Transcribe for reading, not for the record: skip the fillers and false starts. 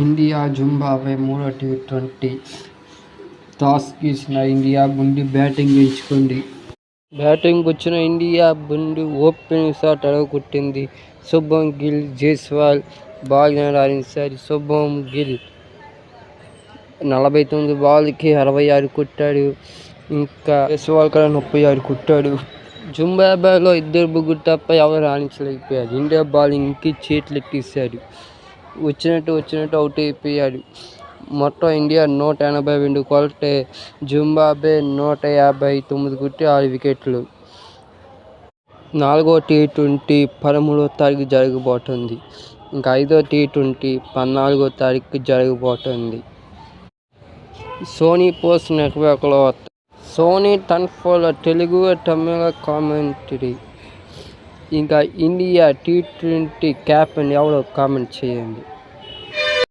India Zimbabwe మూడో T20 toss గెలిచిన India ముందు బ్యాటింగ్ ఎంచుకుంది. బ్యాటింగ్కు వచ్చిన ఇండియా ముందు ఓపెనింగ్ షాట్ అడగొట్టింది. శుభ్మన్ గిల్, జైస్వాల్ బాగా రాణించారు. శుభ్మన్ గిల్ 49 బాల్కి 66 కొట్టాడు. ఇంకా జైస్వాల్ కూడా 36 కొట్టాడు. జింబాబ్వేలో ఇద్దరు ముగ్గురు తప్ప ఎవరు రాణించలేకపోయారు. ఇండియా బౌలింగ్కి చేతులెత్తేశారు. వచ్చినట్టు అవుట్ అయిపోయాడు. మొత్తం ఇండియా 182 కొడితే జింబాబ్వే 159 కొట్టి 6 వికెట్లు. 4వ టీ20 13వ తారీఖు జరగబోతోంది. ఇంకా 5వ టీ20 14వ తారీఖు జరగబోతోంది. సోనీ పోస్ట్ నెట్వర్క్లో సోనీ టర్న్4లో తెలుగు తమిళ కామెంటరీ. ఇంకా ఇండియా టీ20 క్యాప్టెన్ ఎవరో కామెంట్ చేయండి.